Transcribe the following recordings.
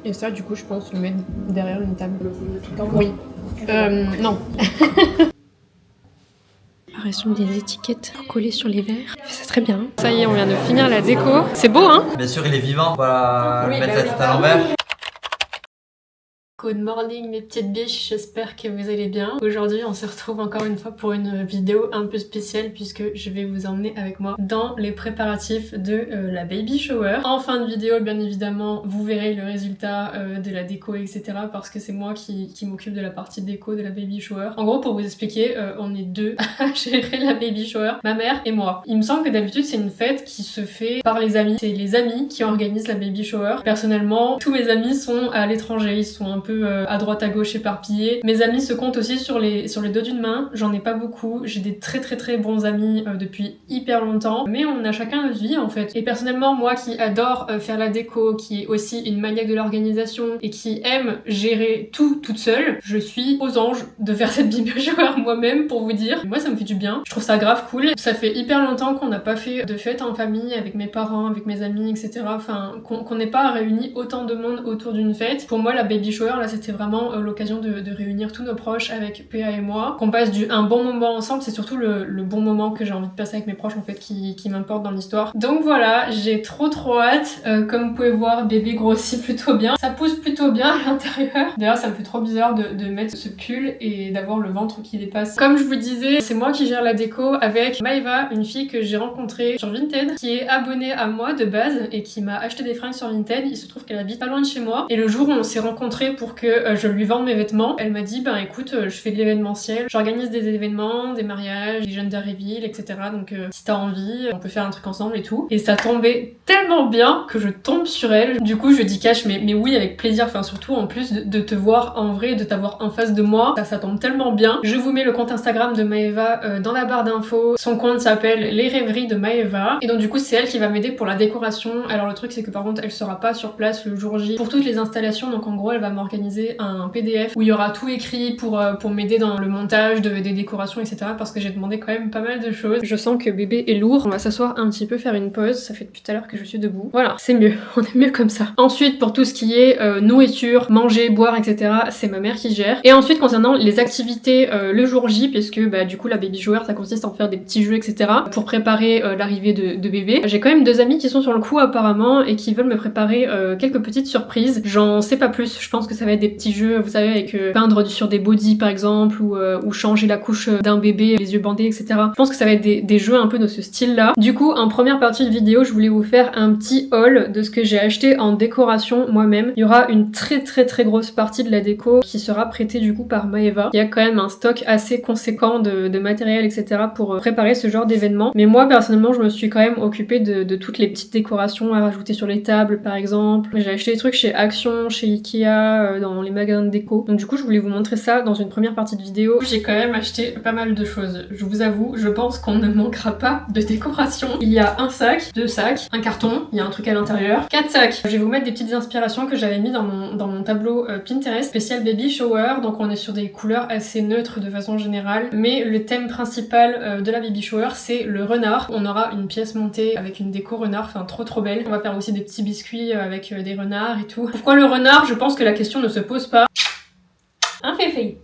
Et ça, du coup, je pense le mettre derrière une table. Oui. Non. Préparation des étiquettes pour coller sur les verres. C'est très bien. Ça y est, on vient de finir la déco. C'est beau, hein? Bien sûr, il est vivant. On va Oui, mettre la tête à l'envers. Good morning mes petites biches, j'espère que vous allez bien. Aujourd'hui on se retrouve encore une fois pour une vidéo un peu spéciale puisque je vais vous emmener avec moi dans les préparatifs de la baby shower. En fin de vidéo bien évidemment vous verrez le résultat de la déco etc parce que c'est moi qui m'occupe de la partie déco de la baby shower. En gros pour vous expliquer on est deux à gérer la baby shower, ma mère et moi. Il me semble que d'habitude c'est une fête qui se fait par les amis, c'est les amis qui organisent la baby shower. Personnellement tous mes amis sont à l'étranger, ils sont un peu à droite à gauche éparpillés. Mes amis se comptent aussi sur les doigts d'une main, j'en ai pas beaucoup, j'ai des très bons amis depuis hyper longtemps, mais on a chacun notre vie en fait. Et personnellement moi qui adore faire la déco, qui est aussi une maniaque de l'organisation et qui aime gérer tout toute seule, je suis aux anges de faire cette baby shower moi-même pour vous dire. Moi ça me fait du bien, je trouve ça grave cool. Ça fait hyper longtemps qu'on n'a pas fait de fête en famille avec mes parents, avec mes amis etc. Enfin qu'on n'ait pas réuni autant de monde autour d'une fête. Pour moi la baby shower là c'était vraiment l'occasion de réunir tous nos proches avec PA et moi, qu'on passe un bon moment ensemble. C'est surtout le bon moment que j'ai envie de passer avec mes proches en fait qui m'importe dans l'histoire. Donc voilà, j'ai trop hâte. Comme vous pouvez voir, bébé grossit plutôt bien, ça pousse plutôt bien à l'intérieur. D'ailleurs ça me fait trop bizarre de mettre ce pull et d'avoir le ventre qui dépasse. Comme je vous disais, c'est moi qui gère la déco avec Maeva, une fille que j'ai rencontrée sur Vinted, qui est abonnée à moi de base et qui m'a acheté des fringues sur Vinted. Il se trouve qu'elle habite pas loin de chez moi et le jour où on s'est rencontrés pour que je lui vende mes vêtements, elle m'a dit ben écoute je fais de l'événementiel, j'organise des événements, des mariages, des gender reveal etc, donc si t'as envie on peut faire un truc ensemble et tout. Et ça tombait tellement bien que je tombe sur elle. Du coup je dis cash mais oui avec plaisir, enfin surtout en plus de te voir en vrai, de t'avoir en face de moi, ça tombe tellement bien. Je vous mets le compte Instagram de Maeva dans la barre d'infos. Son compte s'appelle Les Rêveries de Maeva et donc du coup c'est elle qui va m'aider pour la décoration. Alors le truc c'est que par contre elle sera pas sur place le jour J pour toutes les installations, donc en gros elle va m'organiser un PDF où il y aura tout écrit pour m'aider dans le montage des décorations etc parce que j'ai demandé quand même pas mal de choses. Je sens que bébé est lourd, on va s'asseoir un petit peu, faire une pause, ça fait depuis tout à l'heure que je suis debout. Voilà, c'est mieux, on est mieux comme ça. Ensuite pour tout ce qui est nourriture, manger, boire etc, c'est ma mère qui gère. Et ensuite concernant les activités le jour J, puisque bah du coup la baby shower ça consiste en faire des petits jeux etc pour préparer l'arrivée de bébé. J'ai quand même deux amis qui sont sur le coup apparemment et qui veulent me préparer quelques petites surprises. J'en sais pas plus, je pense que ça va être des petits jeux, vous savez, avec peindre sur des bodys par exemple, ou changer la couche d'un bébé, les yeux bandés, etc. Je pense que ça va être des jeux un peu de ce style-là. Du coup, en première partie de vidéo, je voulais vous faire un petit haul de ce que j'ai acheté en décoration moi-même. Il y aura une très grosse partie de la déco qui sera prêtée du coup par Maeva. Il y a quand même un stock assez conséquent de matériel, etc. pour préparer ce genre d'événement. Mais moi, personnellement, je me suis quand même occupée de toutes les petites décorations à rajouter sur les tables, par exemple. J'ai acheté des trucs chez Action, chez Ikea, dans les magasins de déco. Donc du coup je voulais vous montrer ça dans une première partie de vidéo. J'ai quand même acheté pas mal de choses. Je vous avoue, je pense qu'on ne manquera pas de décoration. Il y a un sac, deux sacs, un carton, il y a un truc à l'intérieur, 4 sacs. Je vais vous mettre des petites inspirations que j'avais mis dans mon tableau Pinterest spécial baby shower. Donc on est sur des couleurs assez neutres de façon générale, mais le thème principal de la baby shower c'est le renard. On aura une pièce montée avec une déco renard, enfin trop belle. On va faire aussi des petits biscuits avec des renards et tout. Pourquoi le renard? Je pense que la question ne se pose pas. Un féfé.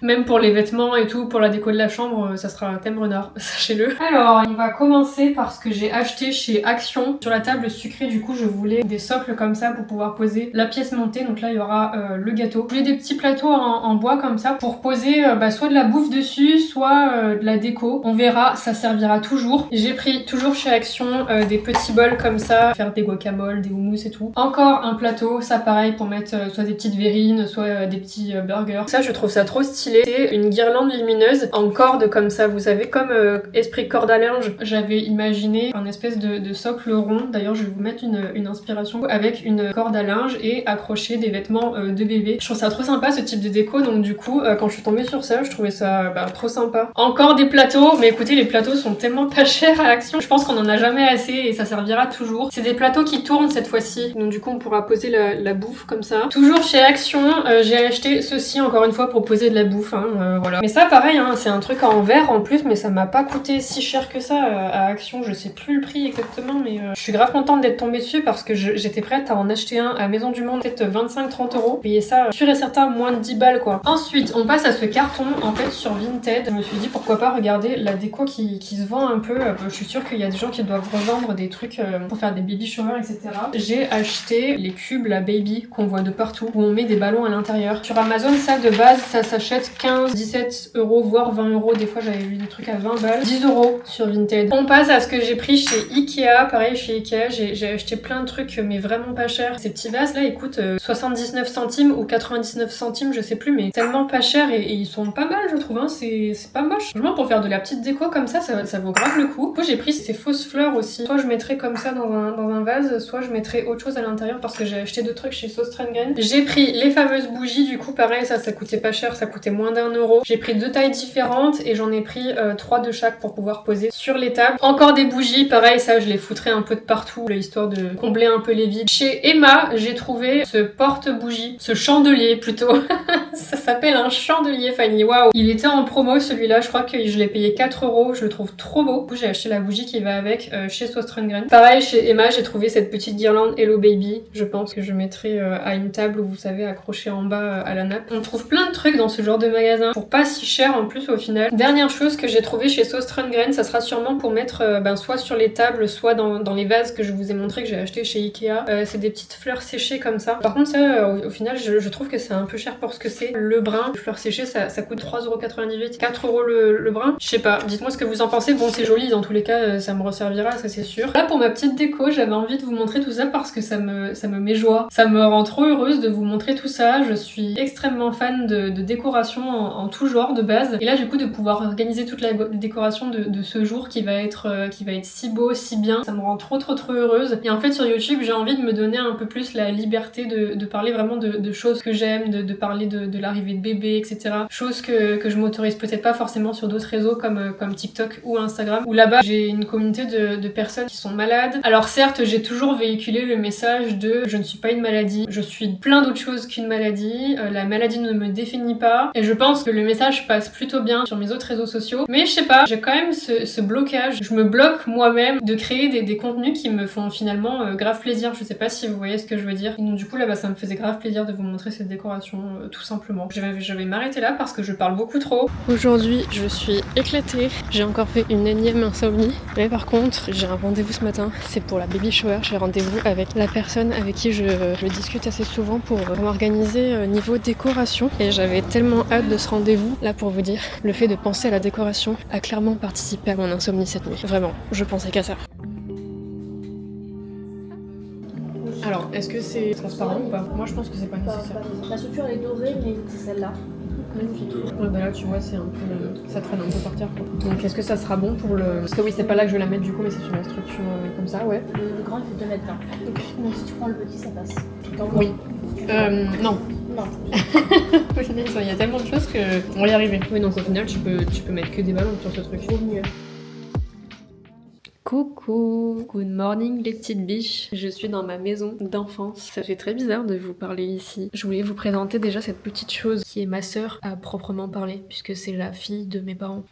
Même pour les vêtements et tout, pour la déco de la chambre, ça sera un thème renard, sachez-le. Alors, on va commencer par ce que j'ai acheté chez Action. Sur la table sucrée, du coup, je voulais des socles comme ça pour pouvoir poser la pièce montée. Donc là, il y aura le gâteau. Je voulais des petits plateaux en bois comme ça pour poser soit de la bouffe dessus, soit de la déco. On verra, ça servira toujours. J'ai pris toujours chez Action des petits bols comme ça, faire des guacamoles, des houmous et tout. Encore un plateau, ça pareil pour mettre soit des petites verrines, soit des petits burgers. Ça, je trouve ça trop stylé. C'est une guirlande lumineuse en corde comme ça, vous savez, comme esprit corde à linge. J'avais imaginé un espèce de socle rond. D'ailleurs, je vais vous mettre une inspiration avec une corde à linge et accrocher des vêtements de bébé. Je trouve ça trop sympa ce type de déco, donc du coup, quand je suis tombée sur ça, je trouvais ça trop sympa. Encore des plateaux, mais écoutez, les plateaux sont tellement pas chers à Action. Je pense qu'on en a jamais assez et ça servira toujours. C'est des plateaux qui tournent cette fois-ci, donc du coup, on pourra poser la bouffe comme ça. Toujours chez Action, j'ai acheté ceci encore une fois pour poser de la bouffe. ouf, hein, voilà. Mais ça pareil, hein, c'est un truc en verre en plus, mais ça m'a pas coûté si cher que ça à Action, je sais plus le prix exactement, mais je suis grave contente d'être tombée dessus parce que j'étais prête à en acheter un à Maison du Monde, peut-être 25-30 euros. Payer ça, sûr et certain, moins de 10 balles quoi. Ensuite, on passe à ce carton, en fait, sur Vinted. Je me suis dit pourquoi pas regarder la déco qui se vend un peu. Je suis sûre qu'il y a des gens qui doivent revendre des trucs pour faire des baby showers, etc. J'ai acheté les cubes, la baby, qu'on voit de partout, où on met des ballons à l'intérieur. Sur Amazon, ça de base, ça s'achète 15, 17 euros, voire 20 euros. Des fois, j'avais vu des trucs à 20 balles. 10 euros sur Vinted. On passe à ce que j'ai pris chez Ikea. Pareil, chez Ikea, j'ai acheté plein de trucs, mais vraiment pas cher. Ces petits vases là, ils coûtent 79 centimes ou 99 centimes, je sais plus, mais tellement pas cher et ils sont pas mal, je trouve, hein. C'est pas moche. Franchement, pour faire de la petite déco comme ça vaut grave le coup. Du coup, j'ai pris ces fausses fleurs aussi. Soit je mettrais comme ça dans un vase, soit je mettrais autre chose à l'intérieur parce que j'ai acheté deux trucs chez Sostrengren. J'ai pris les fameuses bougies, du coup, pareil, ça coûtait pas cher, ça coûtait moins d'1 euro. J'ai pris 2 tailles différentes et j'en ai pris 3 de chaque pour pouvoir poser sur les tables. Encore des bougies, pareil, ça je les foutrais un peu de partout, histoire de combler un peu les vides. Chez Emma, j'ai trouvé ce porte-bougie, ce chandelier plutôt. Ça s'appelle un chandelier, Fanny, waouh. Il était en promo celui-là, je crois que je l'ai payé 4 euros, je le trouve trop beau. Du coup, j'ai acheté la bougie qui va avec chez Sostrengren. Pareil, chez Emma, j'ai trouvé cette petite guirlande Hello Baby. Je pense que je mettrai à une table, vous savez, accrochée en bas à la nappe. On trouve plein de trucs dans ce genre de magasin pour pas si cher en plus au final. Dernière chose que j'ai trouvé chez Sostrengren, ça sera sûrement pour mettre soit sur les tables, soit dans les vases que je vous ai montré que j'ai acheté chez Ikea. C'est des petites fleurs séchées comme ça. Par contre, ça, au final, je trouve que c'est un peu cher pour ce que c'est. Le brun, les fleurs séchées, ça coûte 3,98€, 4 euros le brun. Je sais pas, dites-moi ce que vous en pensez. Bon, c'est joli, dans tous les cas, ça me resservira, ça c'est sûr. Là, pour ma petite déco, j'avais envie de vous montrer tout ça parce que ça me met joie. Ça me rend trop heureuse de vous montrer tout ça. Je suis extrêmement fan de décoration en tout genre de base. Et là, du coup, de pouvoir organiser toute la décoration de ce jour qui va être si beau, si bien, ça me rend trop heureuse. Et en fait, sur YouTube, j'ai envie de me donner un peu plus la liberté de parler vraiment de choses que j'aime, de parler de l'arrivée de bébé, etc. Choses que je m'autorise peut-être pas forcément sur d'autres réseaux comme TikTok ou Instagram, où là-bas j'ai une communauté de personnes qui sont malades. Alors certes, j'ai toujours véhiculé le message de je ne suis pas une maladie, je suis plein d'autres choses qu'une maladie, la maladie ne me définit pas, et je pense que le message passe plutôt bien sur mes autres réseaux sociaux, mais je sais pas, j'ai quand même ce blocage, je me bloque moi-même de créer des contenus qui me font finalement grave plaisir. Je sais pas si vous voyez ce que je veux dire. Et donc du coup là ça me faisait grave plaisir de vous montrer cette décoration tout simplement. Je vais m'arrêter là parce que je parle beaucoup trop. Aujourd'hui je suis éclatée, j'ai encore fait une énième insomnie, mais par contre j'ai un rendez-vous ce matin, c'est pour la baby shower. J'ai rendez-vous avec la personne avec qui je discute assez souvent pour m'organiser niveau décoration, et j'avais tellement hâte de ce rendez-vous. Là, pour vous dire, le fait de penser à la décoration a clairement participé à mon insomnie cette nuit. Vraiment, je pensais qu'à ça. Alors, est-ce que c'est transparent ou pas? Moi je pense que c'est pas nécessaire. La structure elle est dorée, mais c'est celle-là. Magnifique. Ouais, bah là tu vois, c'est un peu ça traîne un peu par terre quoi. Donc est-ce que ça sera bon pour le... Parce que oui, c'est pas là que je vais la mettre du coup, mais c'est sur la structure comme ça, ouais. Le grand il fait 2 mètres 20. Donc si tu prends le petit, ça passe. Oui. Non. Non. Il y a tellement de choses que on va y arriver. Oui, donc au final tu peux mettre que des ballons sur ce truc. Vaut mieux. Coucou, good morning les petites biches. Je suis dans ma maison d'enfance. Ça fait très bizarre de vous parler ici. Je voulais vous présenter déjà cette petite chose qui est ma sœur à proprement parler, puisque c'est la fille de mes parents.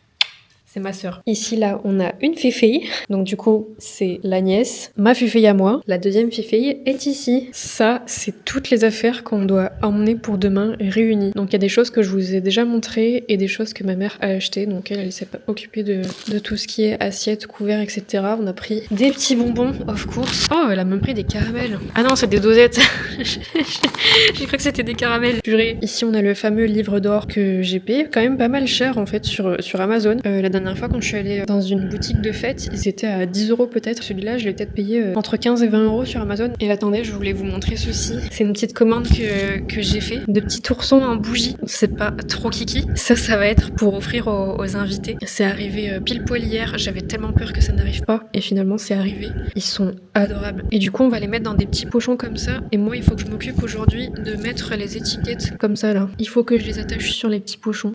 C'est ma sœur. Ici, là, on a une fifille. Donc, du coup, c'est la nièce. Ma fifille à moi. La deuxième fifille est ici. Ça, c'est toutes les affaires qu'on doit emmener pour demain réunies. Donc, il y a des choses que je vous ai déjà montrées et des choses que ma mère a achetées. Donc, elle s'est occupée de tout ce qui est assiette, couvert, etc. On a pris des petits bonbons, of course. Oh, elle a même pris des caramels. Ah non, c'est des dosettes. J'ai cru que c'était des caramels. Purée. Ici, on a le fameux livre d'or que j'ai payé quand même pas mal cher, en fait, sur Amazon. La dernière fois, quand je suis allée dans une boutique de fête, ils étaient à 10 euros peut-être. Celui-là, je l'ai peut-être payé entre 15 et 20 euros sur Amazon. Et attendez, je voulais vous montrer ceci. C'est une petite commande que j'ai fait. De petits oursons en bougie. C'est pas trop kiki. Ça va être pour offrir aux invités. C'est arrivé pile poil hier. J'avais tellement peur que ça n'arrive pas. Et finalement, c'est arrivé. Ils sont adorables. Et du coup, on va les mettre dans des petits pochons comme ça. Et moi, il faut que je m'occupe aujourd'hui de mettre les étiquettes comme ça là. Il faut que je les attache sur les petits pochons.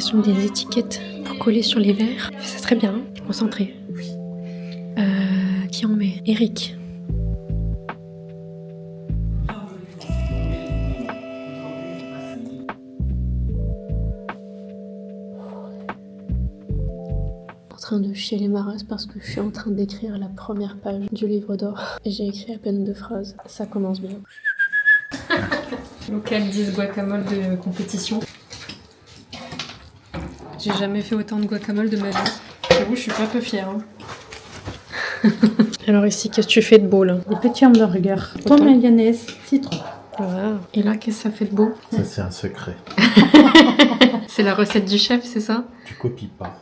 l'utilisation des étiquettes pour coller sur les verres. Il fait ça très bien. Concentré. Oui. Qui en met? Eric. En train de chier les marasses parce que je suis en train d'écrire la première page du livre d'or. Et j'ai écrit à peine 2 phrases. Ça commence bien. Local 10 guacamole de compétition. J'ai jamais fait autant de guacamole de ma vie. J'avoue, je suis pas peu fière. Hein. Alors ici, qu'est-ce que tu fais de beau là? Des petits hamburgers, pomme mayonnaise, citron. Wow. Et là, qu'est-ce que ça fait de beau? Ça, c'est un secret. C'est la recette du chef, c'est ça? Tu copies pas.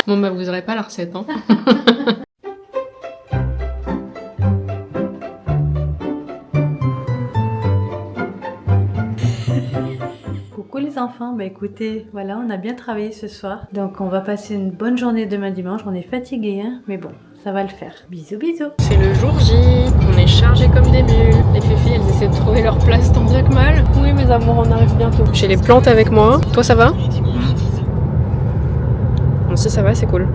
Bon bah vous aurez pas la recette, hein. Coucou les enfants, bah écoutez, voilà, on a bien travaillé ce soir. Donc on va passer une bonne journée demain dimanche. On est fatigués, hein, mais bon, ça va le faire. Bisous, bisous. C'est le jour J, on est chargés comme des mules. Les filles, elles essaient de trouver leur place tant bien que mal. Oui mes amours, on arrive bientôt. J'ai les plantes avec moi. Toi, ça va? Bon, si ça va, c'est cool.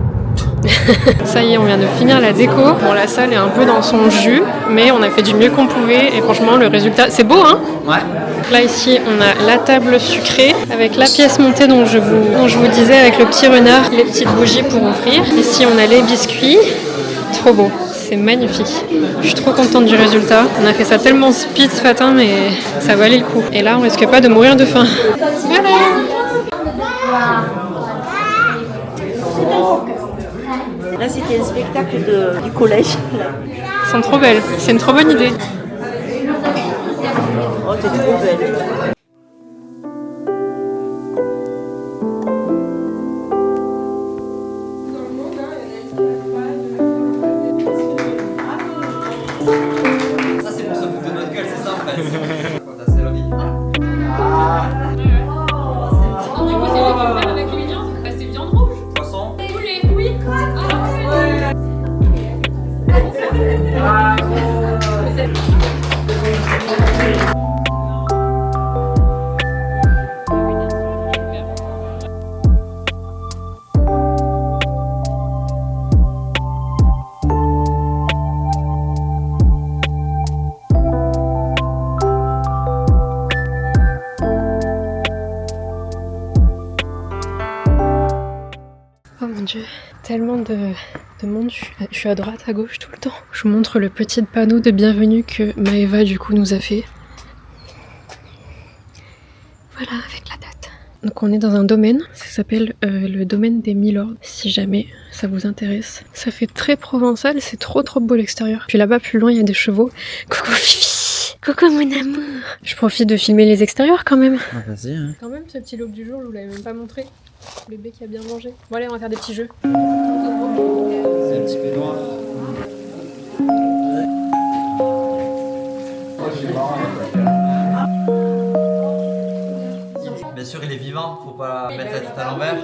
Ça y est, on vient de finir la déco. Bon, la salle est un peu dans son jus, mais on a fait du mieux qu'on pouvait et franchement, le résultat, c'est beau, hein? Ouais. Là, ici, on a la table sucrée avec la pièce montée dont je vous disais, avec le petit renard, les petites bougies pour offrir. Ici, on a les biscuits. Trop beau. C'est magnifique. Je suis trop contente du résultat. On a fait ça tellement speed ce matin, mais ça valait le coup. Et là, on risque pas de mourir de faim. Voilà. Là c'était un spectacle du collège. Elles sont trop belles. C'est une trop bonne idée. Oh t'es trop belle. Ça, c'est pour se foutre de notre gueule, c'est ça en fait. Quand t'as c'est la vie. Du coup, c'est lui qui me avec les viandes. Bah, c'est viande rouge. Poisson. Poulet, oui. Oh mon dieu, tellement de monde, je suis à droite, à gauche tout le temps. Je vous montre le petit panneau de bienvenue que Maëva du coup nous a fait. Voilà, avec la date. Donc on est dans un domaine, ça s'appelle le domaine des Milords, si jamais ça vous intéresse. Ça fait très provençal, c'est trop beau l'extérieur. Puis là-bas plus loin il y a des chevaux. Coucou Fifi, coucou mon amour. Je profite de filmer les extérieurs quand même. Ah, vas-y, hein. Quand même ce petit lobe du jour, je vous l'avais même pas montré. Le bébé qui a bien mangé. Bon allez, on va faire des petits jeux. C'est un petit peu noir. Bien sûr, il est vivant, faut pas mettre la tête à l'envers.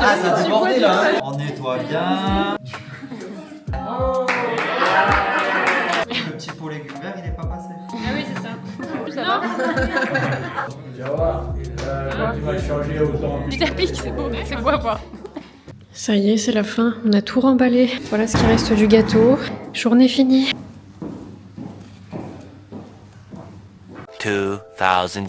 Ah, ça a débordé là, hein. On nettoie bien. Le petit pot légumes vert, il est pas passé. Ah oui, c'est ça. Ça va. Tu vas voir, quand tu vas changer autant. Du tapis, c'est beau à voir. Ça y est, c'est la fin. On a tout remballé. Voilà ce qui reste du gâteau. Journée finie. 2000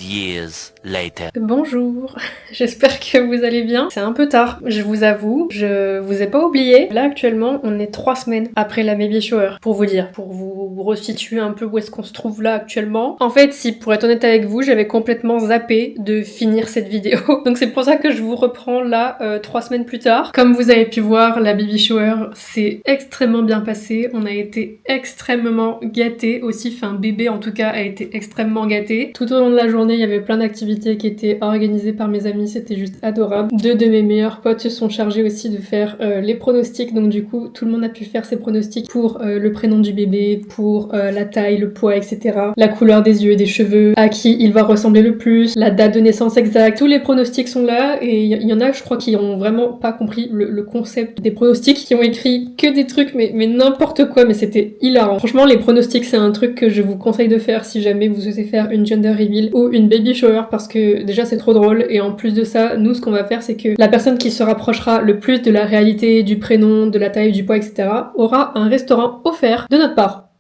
years later. Bonjour, j'espère que vous allez bien. C'est un peu tard, je vous avoue, je vous ai pas oublié. Là actuellement, on est 3 semaines après la baby shower, pour vous dire, pour vous resituer un peu où est-ce qu'on se trouve là actuellement. En fait, si pour être honnête avec vous, j'avais complètement zappé de finir cette vidéo. Donc c'est pour ça que je vous reprends là 3 semaines plus tard. Comme vous avez pu voir, la baby shower s'est extrêmement bien passée. On a été extrêmement gâtés aussi, enfin bébé en tout cas a été extrêmement gâté. Tout au long de la journée, il y avait plein d'activités activité qui était organisée par mes amis, c'était juste adorable. 2 de mes meilleurs potes se sont chargés aussi de faire les pronostics, donc du coup tout le monde a pu faire ses pronostics pour le prénom du bébé, pour la taille, le poids, etc. La couleur des yeux et des cheveux, à qui il va ressembler le plus, la date de naissance exacte. Tous les pronostics sont là et il y en a, je crois, qui ont vraiment pas compris le concept des pronostics, qui ont écrit que des trucs mais n'importe quoi, mais c'était hilarant. Franchement, les pronostics, c'est un truc que je vous conseille de faire si jamais vous souhaitez faire une gender reveal ou une baby shower, parce que déjà c'est trop drôle, et en plus de ça, nous ce qu'on va faire, c'est que la personne qui se rapprochera le plus de la réalité, du prénom, de la taille, du poids, etc. aura un restaurant offert de notre part.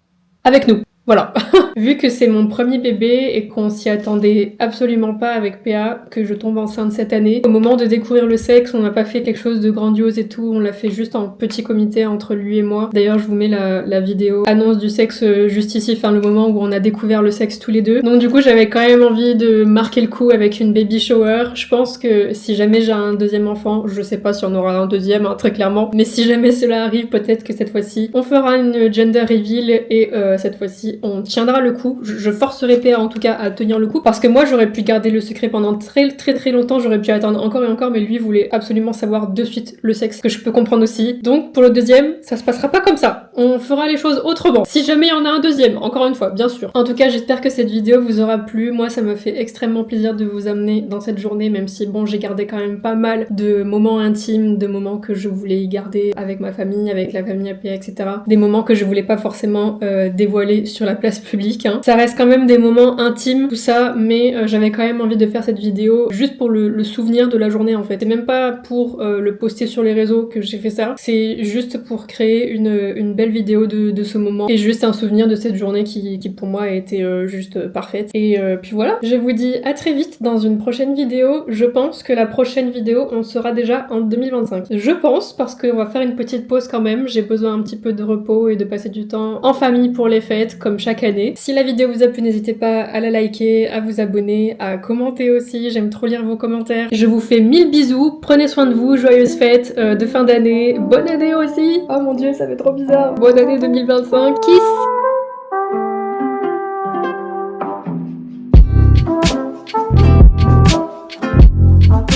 Avec nous. Voilà. Vu que c'est mon premier bébé et qu'on s'y attendait absolument pas avec PA, que je tombe enceinte cette année, au moment de découvrir le sexe, on n'a pas fait quelque chose de grandiose et tout, on l'a fait juste en petit comité entre lui et moi. D'ailleurs, je vous mets la vidéo annonce du sexe juste ici, enfin le moment où on a découvert le sexe tous les deux. Donc du coup, j'avais quand même envie de marquer le coup avec une baby shower. Je pense que si jamais j'ai un deuxième enfant, je sais pas si on aura un deuxième, hein, très clairement, mais si jamais cela arrive, peut-être que cette fois-ci, on fera une gender reveal et cette fois-ci, on tiendra le coup. Je forcerai PA en tout cas à tenir le coup, parce que moi j'aurais pu garder le secret pendant très longtemps, j'aurais pu attendre encore et encore, mais lui voulait absolument savoir de suite le sexe, que je peux comprendre aussi. Donc pour le deuxième, ça se passera pas comme ça. On fera les choses autrement. Si jamais il y en a un deuxième, encore une fois, bien sûr. En tout cas, j'espère que cette vidéo vous aura plu. Moi, ça me fait extrêmement plaisir de vous amener dans cette journée, même si bon, j'ai gardé quand même pas mal de moments intimes, de moments que je voulais y garder avec ma famille, avec la famille à PA, etc. Des moments que je voulais pas forcément dévoiler sur la place publique, hein. Ça reste quand même des moments intimes, tout ça, mais j'avais quand même envie de faire cette vidéo juste pour le souvenir de la journée en fait. C'est même pas pour le poster sur les réseaux que j'ai fait ça, c'est juste pour créer une belle vidéo de ce moment et juste un souvenir de cette journée qui pour moi a été juste parfaite. Et puis voilà, je vous dis à très vite dans une prochaine vidéo. Je pense que la prochaine vidéo, on sera déjà en 2025. Je pense, parce qu'on va faire une petite pause quand même, j'ai besoin un petit peu de repos et de passer du temps en famille pour les fêtes, comme chaque année. Si la vidéo vous a plu, n'hésitez pas à la liker, à vous abonner, à commenter aussi, j'aime trop lire vos commentaires. Je vous fais 1000 bisous, prenez soin de vous, joyeuses fêtes de fin d'année, bonne année aussi. Oh mon dieu, ça fait trop bizarre. Bonne année 2025, kiss.